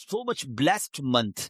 so much blessed month,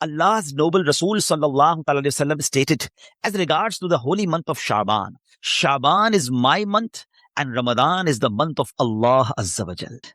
Allah's noble Rasul sallallahu alaihi wasallam stated as regards to the holy month of Shaban, Shaban is my month and Ramadan is the month of Allah Azza wa Jal.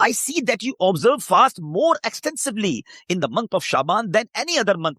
I see that you observe fast more extensively in the month of Shaban than any other month.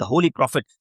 The Holy Prophet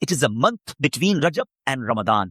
it is a month between Rajab and Ramadan.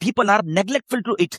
People are neglectful to it.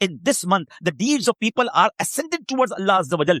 In this month, the deeds of people are ascended towards Allah Azza wa Jal.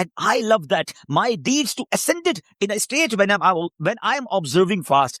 And I love that my deeds to ascended in a stage when I am observing fast.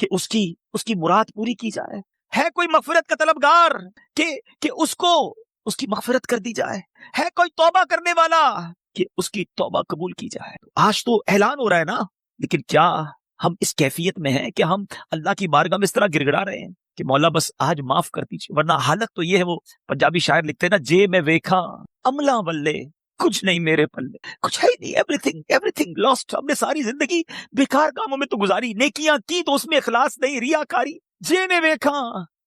کہ اس کی مراد پوری کی جائے؟ ہے کوئی مغفرت کا طلبگار کہ اس کو اس کی مغفرت کر دی جائے؟ ہے کوئی توبہ کرنے والا کہ اس کی توبہ قبول کی جائے؟ آج تو اعلان ہو رہا ہے نا، لیکن کیا ہم اس کیفیت میں ہیں کہ ہم اللہ کی بارگاہ میں اس طرح گر گڑا رہے ہیں کہ مولا بس آج معاف کر دیجیے؟ ورنہ حالت تو یہ ہے، وہ پنجابی شاعر لکھتے ہیں نا، جے میں ویکھا عملہ ولے کچھ نہیں میرے پلے، کچھ ہے نہیں، ایوری تھنگ لاسٹ۔ ہم نے ساری زندگی بیکار کاموں میں تو گزاری، نیکیاں کی تو اس میں اخلاص نہیں، ریاکاری۔ جے میں ویکھا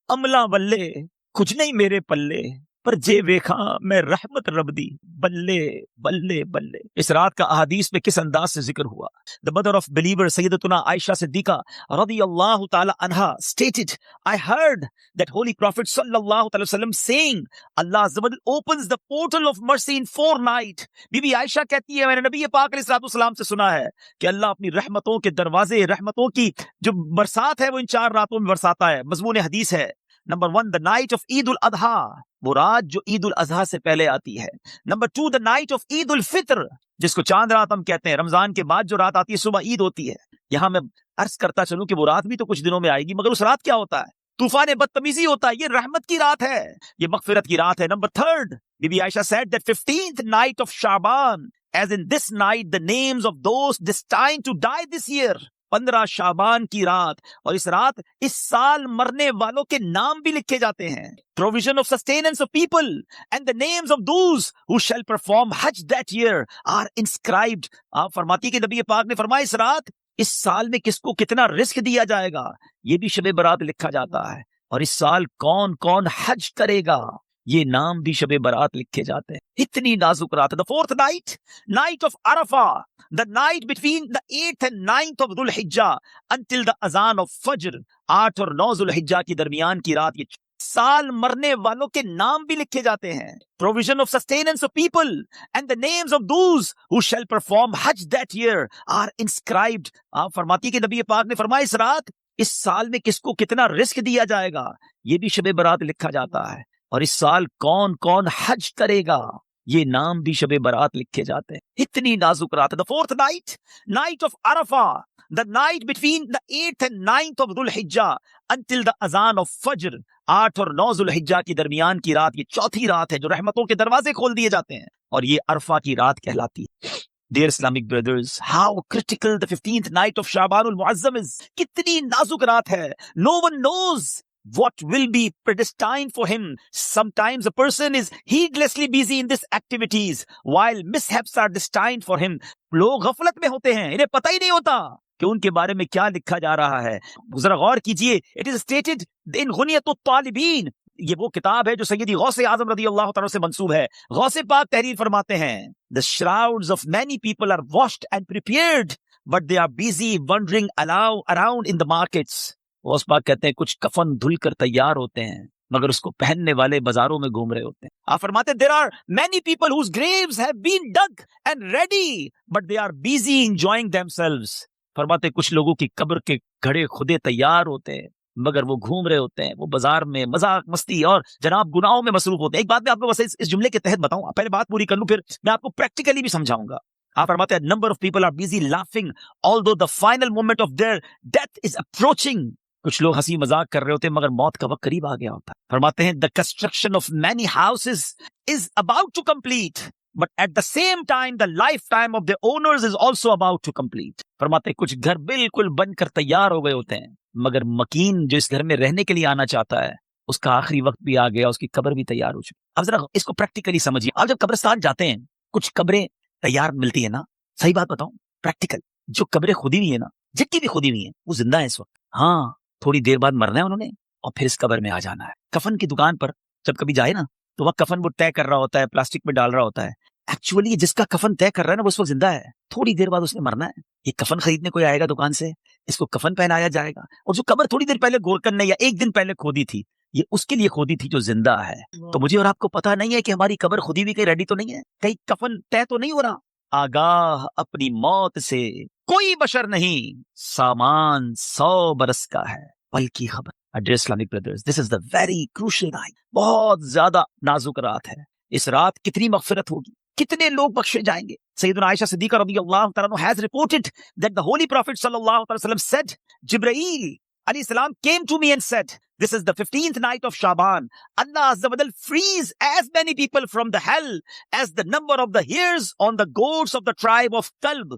عملہ ولے کچھ نہیں میرے پلے، پر جے ویکھا میں رحمت رب دی بلے بلے بلے۔ اس رات کا احادیث میں کس انداز سے ذکر ہوا؟ The mother of believer سیدتنا عائشہ صدیقہ رضی اللہ تعالی عنہا stated, I heard that Holy Prophet صلی اللہ علیہ وسلم saying, Allah Azza wa Jal opens the portal of mercy in 4 nights. Bibi Aisha کہتی ہے میں نے نبی پاک علیہ الصلوۃ والسلام سے سنا ہے کہ اللہ اپنی رحمتوں کے دروازے، رحمتوں کی جو برسات ہے وہ ان 4 راتوں میں برساتا ہے۔ مضمون حدیث ہے نمبر 1 the night of عید الاضحیٰ، وہ رات جو عید الاضحیٰ سے پہلے آتی ہے۔ نمبر 2 the night of عید الفطر، جس کو چاند رات ہم کہتے ہیں، رمضان کے بعد جو رات آتی ہے صبح عید ہوتی ہے۔ یہاں میں عرض کرتا چلوں کہ وہ رات بھی تو کچھ دنوں میں آئے گی، مگر اس رات کیا ہوتا ہے؟ طوفان بدتمیزی ہوتا ہے۔ یہ رحمت کی رات ہے، یہ مغفرت کی رات ہے۔ Number 3 Bibi Ayesha said that 15th night of Shaban, as in this night the names of those destined to die this year، 15 شعبان کی رات، اور اس رات اس سال مرنے والوں کے نام بھی لکھے جاتے ہیں۔ Provision of sustenance of people and the names of those who shall perform Hajj that year are inscribed۔ آپ فرماتی کہ نبی پاک نے فرمایا اس رات اس سال میں کس کو کتنا رزق دیا جائے گا یہ بھی شب برات لکھا جاتا ہے، اور اس سال کون کون حج کرے گا یہ نام بھی شب برات لکھے جاتے ہیں۔ اتنی نازک رات ہے۔ The 4th night, night of Arafah، the night between the 8th and 9th of Dhul Hijjah until the azan of Fajr، 8 اور 9 ذو الحجہ کی درمیان کی رات، یہ سال مرنے والوں کے نام بھی لکھے جاتے ہیں۔ Provision of sustenance of people and the names of those who shall perform Hajj that year are inscribed۔ آپ فرماتی کہ نبی پاک نے فرمایا اس رات اس سال میں کس کو کتنا رزق دیا جائے گا یہ بھی شب برات لکھا جاتا ہے، اور اس سال کون کون حج کرے گا یہ نام بھی شب برات لکھے جاتے ہیں۔ اتنی نازک رات ہے۔ The 4th night, night of Arafah، the night between the 8th and 9th of Dhul Hijjah until the azan of Fajr، 8 اور 9 ذو الحجہ کی درمیان کی رات، یہ چوتھی رات ہے جو رحمتوں کے دروازے کھول دیے جاتے ہیں، اور یہ عرفہ کی رات کہلاتی ہے۔ Dear Islamic brothers, how critical the 15th night of Shaban al-Muazzam is۔ کتنی نازک رات ہے۔ No one knows what will be predestined for him۔ Sometimes a person is heedlessly busy in these activities while mishaps are destined for him۔ لوگ غفلت میں ہوتے ہیں، انہیں پتہ ہی نہیں ہوتا کہ ان کے بارے میں کیا لکھا جا رہا ہے۔ ذرا غور کیجئے، it is stated in غنیۃ الطالبین، یہ وہ کتاب ہے جو سیدی غوث اعظم رضی اللہ تعالیٰ سے منسوب ہے۔ غوث پاک تحریر فرماتے ہیں The shrouds of many people are washed and prepared but they are busy wandering around in the markets۔ Ghaus Pak کہتے ہیں کچھ کفن دھل کر تیار ہوتے ہیں مگر اس کو پہننے والے بازاروں میں گھوم رہے ہوتے ہیں۔ آپ فرماتے ہیں there are many people whose graves have been dug and ready but they are busy enjoying themselves۔ فرماتے ہیں کچھ لوگوں کی قبر کے گھڑے خودے تیار ہوتے ہیں مگر وہ گھوم رہے ہوتے ہیں، وہ بازار میں مذاق مستی اور جناب گناہوں میں مصروف ہوتے ہیں۔ ایک بات میں آپ کو بس اس جملے کے تحت بتاؤں، پہلے بات پوری کر لوں پھر میں آپ کو پریکٹیکلی بھی سمجھاؤں گا۔ آپ فرماتے ہیں number of people are busy laughing although the final moment of their death is approaching۔ کچھ لوگ ہنسی مذاق کر رہے ہوتے ہیں مگر موت کا وقت قریب آ گیا ہوتا ہے۔ فرماتے ہیں the construction of many houses is about to complete but at the same time the lifetime of the owners is also about to complete۔ فرماتے ہیں کچھ گھر بالکل بن کر تیار ہو گئے ہوتے ہیں مگر مکین جو اس گھر میں رہنے کے لیے آنا چاہتا ہے اس کا آخری وقت بھی آ گیا، اس کی قبر بھی تیار ہو چکی۔ اب ذرا اس کو پریکٹیکلی سمجھیے۔ آپ جب قبرستان جاتے ہیں کچھ قبریں تیار ملتی ہیں نا، صحیح بات بتاؤں پریکٹیکل، جو قبریں کھودی ہوئی ہیں نا، جن کی بھی کھودی ہوئی ہیں وہ زندہ ہے اس وقت، ہاں تھوڑی دیر بعد مرنا ہے انہوں نے اور پھر اس قبر میں آ جانا ہے۔ کفن کی دکان پر جب کبھی جائے نا تو وہ کفن وہ طے کر رہا ہوتا ہے، پلاسٹک میں ڈال رہا ہوتا ہے، ایکچولی جس کا کفن طے کر رہا ہے نا وہ اس وقت زندہ ہے، تھوڑی دیر بعد اس نے مرنا ہے۔ یہ کفن خریدنے کوئی آئے گا دکان سے، اس کو کفن پہنایا جائے گا، اور جو قبر تھوڑی دیر پہلے گورکن نے یا ایک دن پہلے کھودی تھی یہ اس کے لیے کھودی تھی جو زندہ ہے۔ تو مجھے اور آپ کو پتا نہیں ہے کہ ہماری قبر خودی ہوئی کہیں ریڈی تو نہیں ہے، کہیں کفن طے تو نہیں ہو رہا۔ آگاہ اپنی موت سے کوئی بشر نہیں، سامان 100 برس کا ہے پل کی خبر۔ Dear Islamic brothers, this is the very crucial night۔ بہت زیادہ نازک رات ہے۔ اس رات کتنی مغفرت ہوگی، کتنے لوگ بخشے جائیں گے۔ سیدنا عائشہ صدیقہ رضی اللہ تعالیٰ عنہ has reported that the Holy Prophet صلی اللہ علیہ وسلم said, Jibreel alayhi salam came to me and said, this is the 15th night of Shaban. Allah Azza wa Jal frees as many people from the hell as the number of the hairs on the goats of the tribe of Kalb.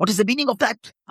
What is the meaning of that?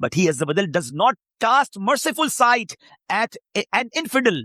but he Azza wa Jal does not cast merciful sight at an infidel.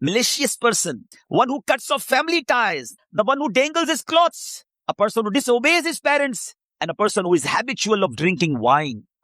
Malicious person, one who cuts off family ties, the one who dangles his clothes, a person who disobeys his parents, and a person who is habitual of drinking wine.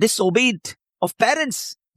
disobeyed of parents,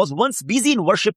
was once busy in worship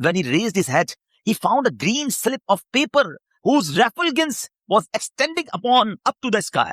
When he raised his head, he found a green slip of paper whose refulgence was extending upon up to the sky.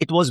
It was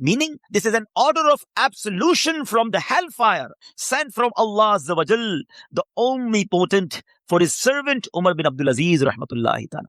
Meaning, this is an order of absolution from the hellfire sent from Allah Azza wa Jal, the omnipotent, for his servant Umar bin Abdul Aziz rahmatullahi ta'ala.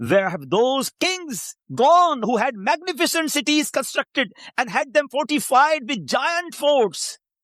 Where have those kings gone who had magnificent cities constructed and had them fortified with giant forts?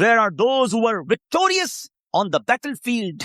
Where are those who were victorious on the battlefield?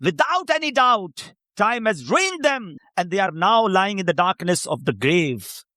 Without any doubt, time has ruined them and they are now lying in the darkness of the grave.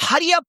Hurry up,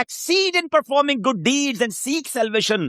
Exceed in performing good deeds and seek salvation.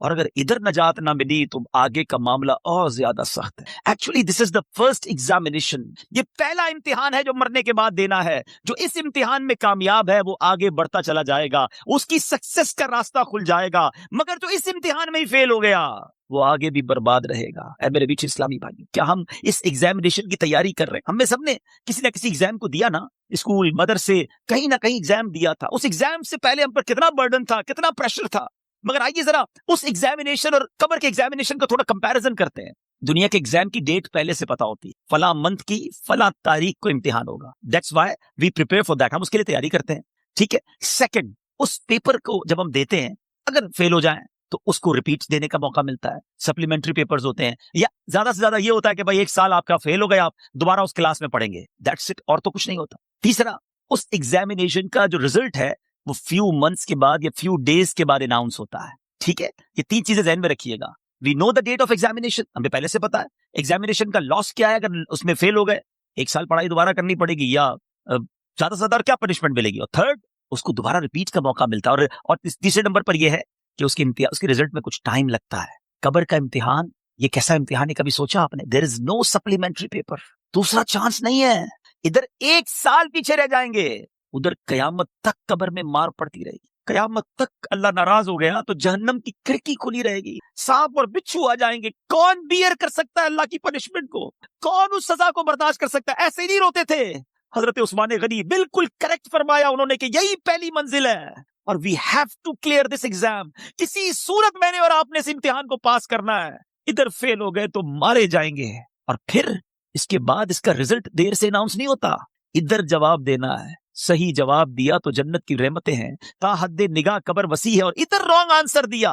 اور اگر ادھر نجات نہ ملی تو آگے کا معاملہ اور زیادہ سخت ہے. Actually this is the first examination. یہ پہلا امتحان ہے جو مرنے کے بعد دینا ہے. جو اس امتحان میں کامیاب ہے وہ آگے بڑھتا چلا جائے گا, اس کی سکسس کا راستہ کھل جائے گا. مگر جو اس امتحان میں ہی فیل ہو گیا وہ آگے بھی برباد رہے گا. اے میرے بیچ اسلامی بھائی, کیا ہم اس ایگزامینیشن کی تیاری کر رہے ہیں؟ ہم میں سب نے کسی نہ کسی ایگزام کو دیا نا, اسکول مدرسے کہیں نہ کہیں ایگزام دیا تھا. اس ایگزام سے پہلے ہم پر کتنا برڈن تھا, کتنا پریشر تھا. مگر آئیے ذرا اس ایگزامینیشن اور قبر کے ایگزامینیشن کا تھوڑا کمپیریزن کرتے ہیں. دنیا کے ایگزام کی ڈیٹ پہلے سے پتا ہوتی ہے, فلاں منتھ کی فلاں تاریخ کو امتحان ہوگا. That's why we prepare for that. ہم اس کے لیے تیاری کرتے ہیں, ٹھیک ہے. سیکنڈ, اس پیپر کو جب ہم دیتے ہیں اگر فیل ہو جائیں تو اس کو ریپیٹ دینے کا موقع ملتا ہے. سپلیمنٹری پیپرز ہوتے ہیں, یا زیادہ سے زیادہ یہ ہوتا ہے کہ بھائی ایک سال آپ کا فیل ہو گیا, آپ دوبارہ اس کلاس میں پڑھیں گے. دیٹس اٹ, اور تو کچھ نہیں ہوتا. تیسرا, اس ایگزامینیشن کا جو ریزلٹ ہے وہ فیو منتھس کے بعد یا فیو ڈیز کے بعد اناؤنس ہوتا ہے, ٹھیک ہے. یہ تین چیزیں ذہن میں رکھیے گا. وی نو دا ڈیٹ آف ایگزامینیشن, ہمیں پہلے سے پتا ہے. ایگزامینیشن کا لاس کیا ہے اگر اس میں فیل ہو گئے, ایک سال پڑھائی دوبارہ کرنی پڑے گی, یا زیادہ سے زیادہ کیا پنشمنٹ ملے گی. اور تھرڈ, اس کو دوبارہ ریپیٹ کا موقع ملتا ہے. اور تیسرے نمبر پر یہ ہے کہ اس کے رزلٹ میں کچھ ٹائم لگتا ہے. قبر کا امتحان یہ کیسا امتحان ہے, کبھی سوچا آپ نے؟ دیر از نو سپلیمنٹری پیپر, دوسرا چانس نہیں ہے. ادھر ایک سال پیچھے رہ جائیں گے, ادھر قیامت تک قبر میں مار پڑتی رہے گی. قیامت تک اللہ ناراض ہو گیا تو جہنم کی کھڑکی کھلی رہے گی, سانپ اور بچھو آ جائیں گے. کون بیئر کر سکتا ہے اللہ کی پنشمنٹ کو؟ کون اس سزا کو برداشت کر سکتا ہے؟ ایسے ہی نہیں روتے تھے حضرت عثمان غنی. بالکل کریکٹ فرمایا انہوں نے کہ یہی پہلی منزل ہے, اور we have to clear this exam. کسی صورت میں نے اور آپ نے اس امتحان کو پاس کرنا ہے. ادھر فیل ہو گئے تو مارے جائیں گے, اور پھر اس کے بعد اس کا رزلٹ دیر سے اناؤنس نہیں ہوتا. ادھر جواب دینا ہے, صحیح جواب دیا تو جنت کی رحمتیں ہیں, تا حد نگاہ قبر وسیع ہے. اور ادھر رانگ آنسر دیا,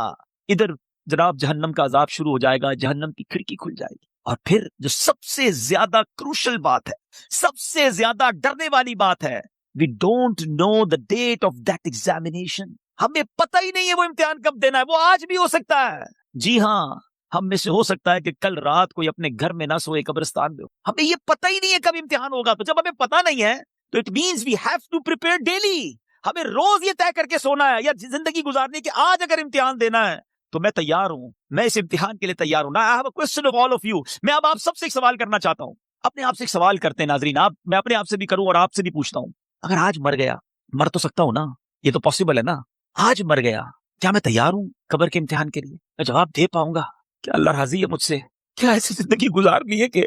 ادھر جناب جہنم کا عذاب شروع ہو جائے گا, جہنم کی کھڑکی کھل جائے گی. اور پھر جو سب سے زیادہ کروشل بات ہے, سب سے زیادہ ڈرنے والی بات ہے, we don't know the date of that examination. ہمیں پتہ ہی نہیں ہے وہ امتحان کب دینا ہے. وہ آج بھی ہو سکتا ہے. جی ہاں, ہم میں سے ہو سکتا ہے کہ کل رات کوئی اپنے گھر میں نہ سوئے, قبرستان میں ہو. ہمیں یہ پتہ ہی نہیں ہے کب امتحان ہوگا. تو جب ہمیں پتہ نہیں ہے تو it means we have to prepare daily. ہمیں روز یہ طے کر کے سونا ہے یا زندگی گزارنے کہ آج اگر امتحان دینا ہے تو میں تیار ہوں, میں اس امتحان کے لیے تیار ہوں. I have a question of all of you. میں اب آپ سب سے ایک سوال کرنا چاہتا ہوں. اپنے آپ سے ایک سوال کرتے ہیں ناظرین, میں اپنے آپ سے بھی کروں اور آپ سے بھی پوچھتا ہوں. اگر آج مر گیا, مر تو سکتا ہوں نا, یہ تو پاسبل ہے نا. آج مر گیا, کیا میں تیار ہوں قبر کے امتحان کے لیے؟ میں جواب دے پاؤں گا؟ کیا اللہ راضی ہے مجھ سے؟ کیا ایسی زندگی گزارنی ہے کہ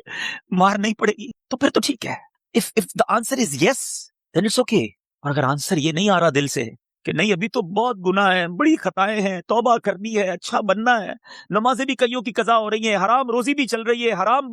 مار نہیں پڑے گی؟ تو پھر تو ٹھیک ہے. if the answer is yes, then it's okay. اور اگر آنسر یہ نہیں آ رہا دل سے کہ نہیں ابھی تو بہت گناہ ہے, بڑی خطائیں ہیں, توبہ کرنی ہے, اچھا بننا ہے, نمازیں بھی کئیوں کی قضا ہو رہی ہیں, حرام روزی بھی چل رہی ہے, حرام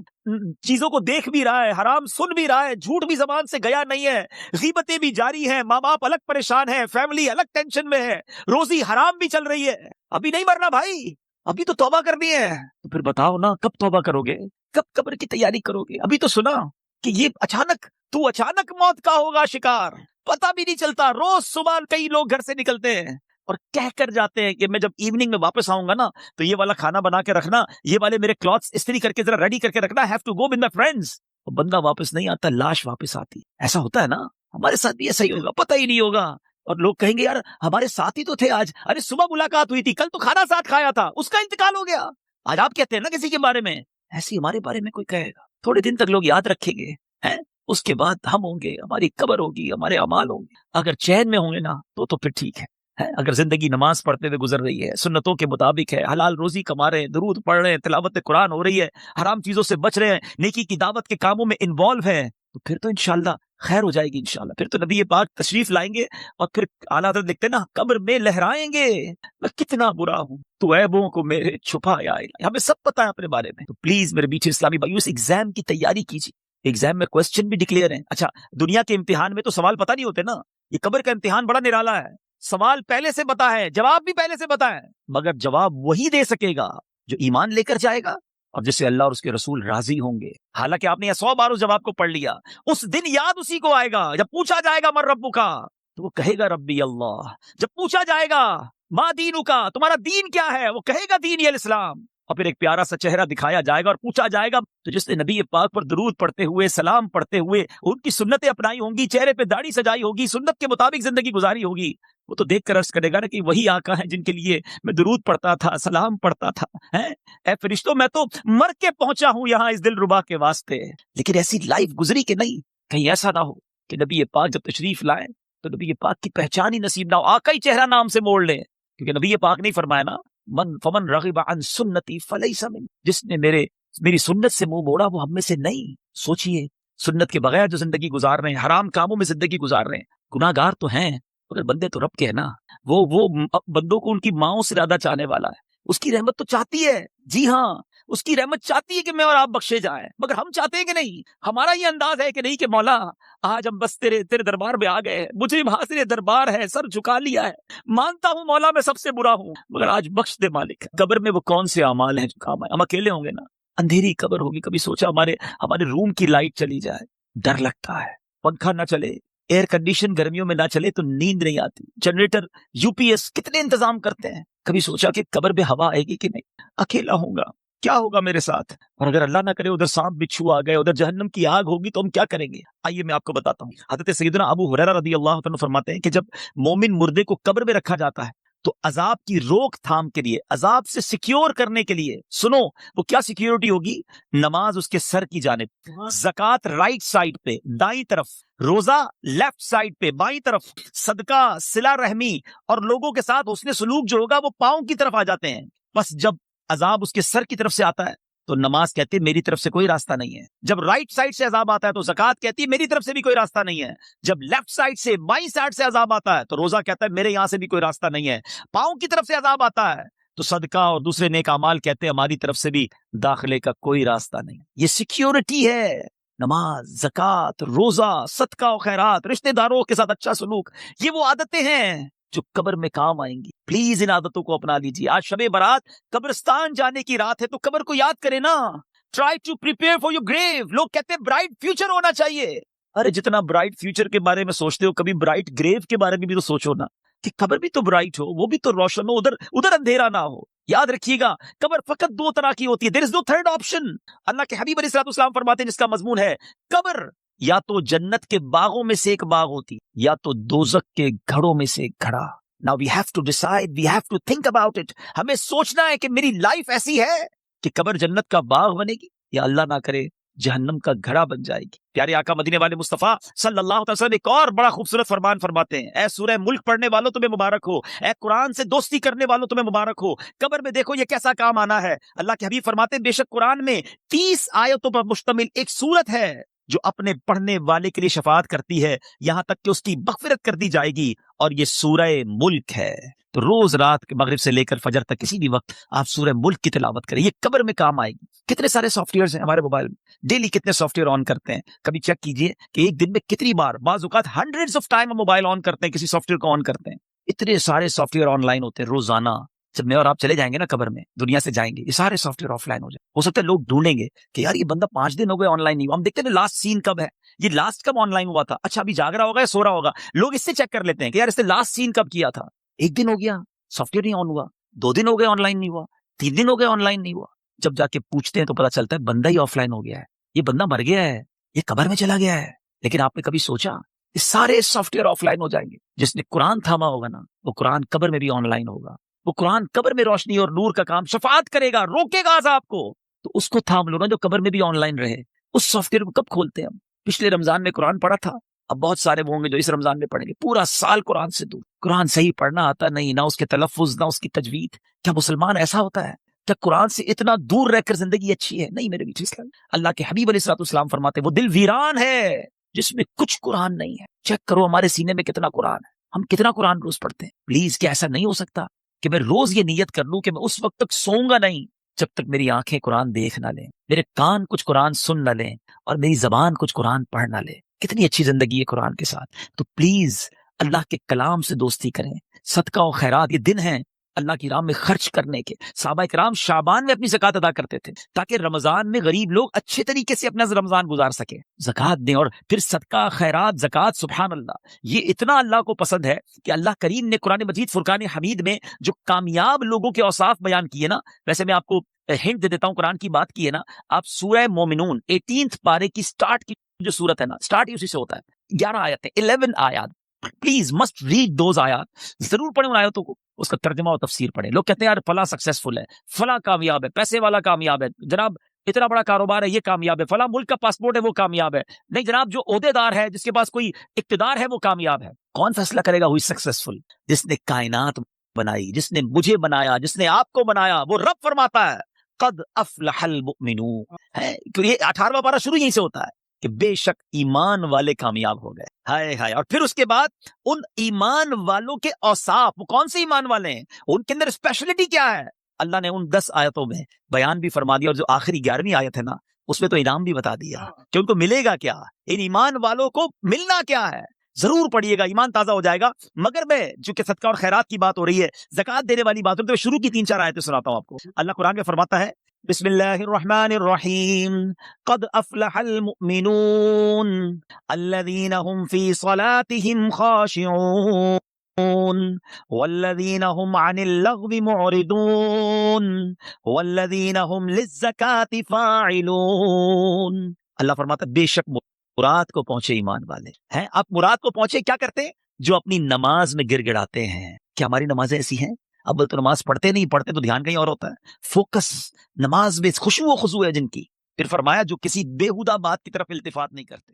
چیزوں کو دیکھ بھی رہا ہے, حرام سن بھی رہا ہے, جھوٹ بھی زبان سے گیا نہیں ہے, غیبتیں بھی جاری ہیں, ماں باپ الگ پریشان ہیں, فیملی الگ ٹینشن میں ہے, روزی حرام بھی چل رہی ہے, ابھی نہیں مرنا بھائی, ابھی تو توبہ کرنی ہے. تو پھر بتاؤ نا کب توبہ کرو گے, کب قبر کی تیاری کرو گے؟ ابھی تو سنا کہ یہ اچانک موت کا ہوگا شکار, پتہ بھی نہیں چلتا. روز صبح کئی لوگ گھر سے نکلتے ہیں اور کہہ کر جاتے ہیں کہ میں جب ایوننگ میں واپس آؤں گا نا تو یہ والا کھانا بنا کے رکھنا, یہ والے میرے کلوتھس استری کر کے ذرا ریڈی کر کے رکھنا, have to go with my friends. بندہ واپس نہیں آتا, لاش واپس آتی. ایسا ہوتا ہے نا, ہمارے ساتھ بھی ایسا ہی ہوگا, پتہ ہی نہیں ہوگا. اور لوگ کہیں گے یار ہمارے ساتھ ہی تو تھے آج, ارے صبح ملاقات ہوئی تھی, کل تو کھانا ساتھ کھایا تھا, اس کا انتقال ہو گیا. آج آپ کہتے ہیں نا کسی کے بارے میں, ایسے ہمارے بارے میں کوئی کہے گا, تھوڑے دن تک لوگ یاد رکھیں گے, اس کے بعد ہم ہوں گے, ہماری قبر ہوگی, ہمارے اعمال ہوں گے. اگر چین میں ہوں گے نا تو پھر ٹھیک ہے. اگر زندگی نماز پڑھتے ہوئے گزر رہی ہے, سنتوں کے مطابق ہے, حلال روزی کما رہے ہیں, درود پڑھ رہے ہیں, تلاوت قرآن ہو رہی ہے, حرام چیزوں سے بچ رہے ہیں, نیکی کی دعوت کے کاموں میں انوالو ہیں, تو پھر تو انشاءاللہ خیر ہو جائے گی. انشاءاللہ پھر تو نبی پاک تشریف لائیں گے اور پھر اعلیٰ حضرت لکھتے نا قبر میں لہرائیں گے, میں کتنا برا ہوں تو عیبوں کو میرے چھپایا. ہمیں سب پتا ہے اپنے بارے میں. تو پلیز میرے بیچ اسلامی بھائیو, اس ایگزام کی تیاری کیجیے. ایگزام میں کوسچن بھی ڈکلیئر ہیں. اچھا دنیا کے امتحان میں تو سوال پتہ نہیں ہوتے نا, یہ قبر کا امتحان بڑا نرالا ہے. سوال پہلے سے پتا ہے, جواب بھی پہلے سے پتا ہے, مگر جواب وہی دے سکے گا جو ایمان لے کر جائے گا اور جس سے اللہ اور اس کے رسول راضی ہوں گے. حالانکہ آپ نے یہ 100 بار اس جواب کو پڑھ لیا, اس دن یاد اسی کو آئے گا جب پوچھا جائے گا من ربک کا, تو وہ کہے گا ربی اللہ. جب پوچھا جائے گا ما دینک کا, تمہارا دین کیا ہے, وہ کہے گا دین الاسلام. اور پھر ایک پیارا سا چہرہ دکھایا جائے گا اور پوچھا جائے گا تو جس نے نبی پاک پر درود پڑھتے ہوئے سلام پڑھتے ہوئے ان کی سنتیں اپنائی ہوں گی، چہرے پہ داڑھی سجائی ہوگی، سنت کے مطابق زندگی گزاری ہوگی، وہ تو دیکھ کر عرض کرے گا نا کہ وہی آقا ہیں جن کے لیے میں درود پڑھتا تھا، سلام پڑھتا تھا. اے فرشتوں، میں تو مر کے پہنچا ہوں یہاں اس دل ربا کے واسطے. لیکن ایسی لائف گزری کہ نہیں، کہیں ایسا نہ ہو کہ نبی پاک جب تشریف لائیں تو نبی پاک کی پہچان ہی نصیب نہ ہو، آقا ہی چہرہ نام سے موڑ لیں. کیونکہ نبی پاک نے فرمایا نا، فمن رغب عن سنتی فلیس من، جس نے میری سنت سے منہ موڑا وہ ہم میں سے نہیں. سوچئے، سنت کے بغیر جو زندگی گزار رہے ہیں، حرام کاموں میں زندگی گزار رہے ہیں، گناہ گار تو ہیں مگر بندے تو رب کے ہیں نا. وہ بندوں کو ان کی ماؤں سے زیادہ چاہنے والا ہے. اس کی رحمت تو چاہتی ہے، جی ہاں، اس کی رحمت چاہتی ہے کہ میں اور آپ بخشے جائیں، مگر ہم چاہتے ہیں کہ نہیں. ہمارا یہ انداز ہے کہ نہیں کہ مولا آج ہم بس تیرے دربار میں آ گئے ہیں، مجھے حاضر دربار ہے، سر جھکا لیا ہے، مانتا ہوں مولا میں سب سے برا ہوں، مگر آج بخش دے مالک. قبر میں وہ کون سے اعمال ہیں جو کام آئے؟ ہم اکیلے ہوں گے نا، اندھیری قبر ہوگی. کبھی سوچا ہمارے روم کی لائٹ چلی جائے، ڈر لگتا ہے. پنکھا نہ چلے، ایئر کنڈیشن گرمیوں میں نہ چلے تو نیند نہیں آتی. جنریٹر، یو پی ایس کتنے انتظام کرتے ہیں. کبھی سوچا کہ قبر میں ہوا آئے گی کہ نہیں؟ اکیلا ہوں گا، کیا ہوگا میرے ساتھ؟ اور اگر اللہ نہ کرے ادھر سانپ بچھو آ گئے، ادھر جہنم کی آگ ہوگی تو ہم کیا کریں گے؟ آئیے میں آپ کو بتاتا ہوں. حضرت سیدنا ابو ہریرہ رضی اللہ عنہ فرماتے ہیں کہ جب مومن مردے کو قبر میں رکھا جاتا ہے تو عذاب کی روک تھام کے لیے، عذاب سے سیکیور کرنے کے لیے، سنو وہ کیا سیکیورٹی ہوگی؟ نماز اس کے سر کی جانب، زکوٰۃ رائٹ سائڈ پہ دائیں طرف، روزہ لیفٹ سائڈ پہ بائیں طرف، صدقہ، صلہ رحمی اور لوگوں کے ساتھ حسن سلوک جو ہوگا وہ پاؤں کی طرف آ جاتے ہیں. بس جب عذاب اس کے سر کی طرف سے آتا ہے تو نماز کہتی ہے میری طرف سے کوئی راستہ نہیں ہے. جب رائٹ سائڈ سے عذاب آتا ہے تو زکوٰۃ کہتی ہے میری طرف سے بھی کوئی راستہ نہیں ہے. جب لیفٹ سائڈ سے بائیں سائڈ سے عذاب آتا ہے تو روزہ کہتا ہے میرے یہاں سے بھی کوئی راستہ نہیں ہے. پاؤں کی طرف سے عذاب آتا ہے تو صدقہ اور دوسرے نیک اعمال کہتے ہیں ہماری طرف سے بھی داخلے کا کوئی راستہ نہیں. یہ سیکیورٹی ہے. نماز، زکوٰۃ، روزہ، صدقہ و خیرات، رشتہ داروں کے ساتھ اچھا سلوک، یہ وہ عادتیں ہیں جو قبر میں کام آئیں گی. پلیز ان عادتوں کو اپنا لیجیے. آج شب برات قبرستان جانے کی رات ہے تو قبر کو یاد کریں نا. Try to prepare for your grave. لوگ کہتے ہیں برائٹ فیوچر ہونا چاہیے. ارے جتنا برائٹ فیوچر کے بارے میں سوچتے ہو کبھی برائٹ گریو کے بارے میں بھی تو سوچو نا، کہ قبر بھی تو برائٹ ہو، وہ بھی تو روشن ہو، ادھر اندھیرا نہ ہو. یاد رکھیے گا قبر فقط دو طرح کی ہوتی ہے. دیر از نو تھرڈ آپشن. اللہ کے حبیب علیہ السلام فرماتے ہیں جس کا مضمون ہے قبر یا تو جنت کے باغوں میں سے ایک باغ ہوتی یا تو دوزخ کے گھڑوں میں سے ایک گھڑا. Now we have to decide, we have to think about it. ہمیں سوچنا ہے کہ میری لائف ایسی ہے کہ قبر جنت کا باغ بنے گی یا اللہ نہ کرے جہنم کا گھڑا بن جائے گی. پیارے آقا مدینے والے مصطفیٰ صلی اللہ علیہ وسلم ایک اور بڑا خوبصورت فرمان فرماتے ہیں. اے سورہ ملک پڑھنے والوں تمہیں مبارک ہو، اے قرآن سے دوستی کرنے والوں تمہیں مبارک ہو. قبر میں دیکھو یہ کیسا کام آنا ہے. اللہ کے حبیب فرماتے ہیں بے شک قرآن میں 30 آیتوں پر مشتمل ایک سورت ہے جو اپنے پڑھنے والے کے لیے شفاعت کرتی ہے یہاں تک کہ اس کی مغفرت کر دی جائے گی، اور یہ سورہ ملک ہے. تو روز رات کے مغرب سے لے کر فجر تک کسی بھی وقت آپ سورہ ملک کی تلاوت کریں، یہ قبر میں کام آئے گی. کتنے سارے سافٹ ویئرز ہیں ہمارے موبائل میں، ڈیلی کتنے سافٹ ویئر آن کرتے ہیں. کبھی چیک کیجئے کہ ایک دن میں کتنی بار، بعض اوقات ہنڈریڈز آف ٹائم ہم موبائل آن کرتے ہیں، کسی سافٹ ویئر کو آن کرتے ہیں. اتنے سارے سافٹ ویئر آن لائن ہوتے ہیں روزانہ. جب میں اور آپ چلے جائیں گے نا قبر میں، دنیا سے جائیں گے، یہ سارے سافٹ ویئر آف لائن ہو جائیں. ہو سکتا ہے لوگ ڈھونڈیں گے کہ یار یہ بندہ 5 دن ہو گئے آن لائن نہیں ہوا، ہم دیکھتے ہیں لاسٹ سین کب ہے، یہ لاسٹ کب آن لائن ہوا تھا، اچھا ابھی جاگ رہا ہوگا یا سو رہا ہوگا. لوگ اس سے چیک کر لیتے ہیں کہ یار اس نے لاسٹ سین کب کیا تھا. 1 دن ہو گیا سافٹ ویئر نہیں آن ہوا، 2 دن ہو گئے آن لائن نہیں ہوا، 3 دن ہو گئے آن لائن نہیں ہوا. جب جا کے پوچھتے ہیں تو پتا چلتا ہے بندہ ہی آف لائن ہو گیا ہے، یہ بندہ مر گیا ہے، یہ قبر میں چلا گیا ہے. لیکن آپ نے کبھی سوچا یہ سارے سافٹ ویئر آف لائن ہو جائیں گے. جس نے قرآن تھاما ہوگا نا وہ قرآن قبر میں بھی آن لائن ہوگا. وہ قرآن قبر میں روشنی اور نور کا کام، شفاعت کرے گا، روکے گا عذاب کو. تو اس کو تھام لو نا جو قبر میں بھی آن لائن رہے. اس سافٹ ویئر کو کب کھولتے ہیں ہم؟ پچھلے رمضان میں قرآن پڑھا تھا، اب بہت سارے وہ ہوں گے جو اس رمضان میں پڑھیں گے. پورا سال قرآن سے دور، قرآن صحیح پڑھنا آتا نہیں، نہ اس کے تلفظ نہ اس کی تجوید. کیا مسلمان ایسا ہوتا ہے؟ کیا قرآن سے اتنا دور رہ کر زندگی اچھی ہے؟ نہیں میرے بیچ. اللہ کے حبیب علیہ السلام فرماتے وہ دل ویران ہے جس میں کچھ قرآن نہیں ہے. چیک کرو ہمارے سینے میں کتنا قرآن ہے، ہم کتنا قرآن روز پڑھتے ہیں. پلیز کیا ایسا نہیں ہو سکتا کہ میں روز یہ نیت کر لوں کہ میں اس وقت تک سوؤں گا نہیں جب تک میری آنکھیں قرآن دیکھ نہ لیں، میرے کان کچھ قرآن سن نہ لیں، اور میری زبان کچھ قرآن پڑھ نہ لے. کتنی اچھی زندگی ہے قرآن کے ساتھ. تو پلیز اللہ کے کلام سے دوستی کریں. صدقہ و خیرات، یہ دن ہیں اللہ کی راہ میں خرچ کرنے کے. صحابہ کرام شعبان میں اپنی زکوٰۃ ادا کرتے تھے تاکہ رمضان میں غریب لوگ اچھے طریقے سے اپنا رمضان گزار سکے. زکوٰۃ دیں اور پھر صدقہ خیرات زکوٰۃ. سبحان اللہ, یہ اتنا اللہ کو پسند ہے کہ اللہ کریم نے قرآن مجید فرقان حمید میں جو کامیاب لوگوں کے اوصاف بیان کیے نا, ویسے میں آپ کو ہنٹ دے دیتا ہوں, قرآن کی بات کی ہے نا, آپ سورہ مومنون 18 پارے کی سٹارٹ کی جو سورت ہے نا, سٹارٹ ہی اسی سے ہوتا ہے. 11 آیتیں, 11 آیات. پلیز مسٹ ریڈ دوز آیات, ضرور پڑھیں ان آیاتوں کو, اس کا ترجمہ اور تفسیر پڑھیں. لوگ کہتے ہیں یار فلاں سکسیسفل ہے, فلاں کامیاب ہے, پیسے والا کامیاب ہے, جناب اتنا بڑا کاروبار ہے یہ کامیاب ہے, فلاں ملک کا پاسپورٹ ہے وہ کامیاب ہے. نہیں جناب, جو عہدے دار ہے, جس کے پاس کوئی اقتدار ہے وہ کامیاب ہے. کون فیصلہ کرے گا ہوئی سکسیسفل؟ جس نے کائنات بنائی, جس نے مجھے بنایا, جس نے آپ کو بنایا, وہ رب فرماتا ہے قد افلح المؤمنون. تو یہ 18واں پارہ شروع یہیں سے ہوتا ہے کہ بے شک ایمان والے کامیاب ہو گئے. ہائے ہائے. اور پھر اس کے بعد ان ایمان والوں کے اوصاف, وہ کون سے ایمان والے ہیں, ان کے اندر اسپیشلٹی کیا ہے, اللہ نے ان 10 آیتوں میں بیان بھی فرما دیا. اور جو آخری 11ویں آیت ہے نا, اس میں تو انعام بھی بتا دیا کہ ان کو ملے گا کیا, ان ایمان والوں کو ملنا کیا ہے. ضرور پڑھیے گا, ایمان تازہ ہو جائے گا. مگر میں چونکہ صدقہ اور خیرات کی بات ہو رہی ہے, زکوٰۃ دینے والی بات ہو رہی ہے, تو شروع کی 3-4 آیتیں سناتا ہوں آپ کو. اللہ قرآن میں فرماتا ہے بسم اللہ الرحمن الرحیم قد افلح المؤمنون الذین هم فی صلاتهم خاشعون والذین هم عن اللغو معرضون والذین هم للزکاة فاعلون. اللہ فرماتا ہے بے شک مراد کو پہنچے ایمان والے ہیں. آپ مراد کو پہنچے کیا کرتے ہیں؟ جو اپنی نماز میں گر گڑاتے ہیں. کیا ہماری نمازیں ایسی ہیں؟ اب تو نماز پڑھتے نہیں, پڑھتے تو دھیان کہیں اور ہوتا ہے. فوکس نماز میں خشوع و خضوع ہے جن کی. پھر فرمایا جو کسی بےہودہ بات کی طرف التفات نہیں کرتے.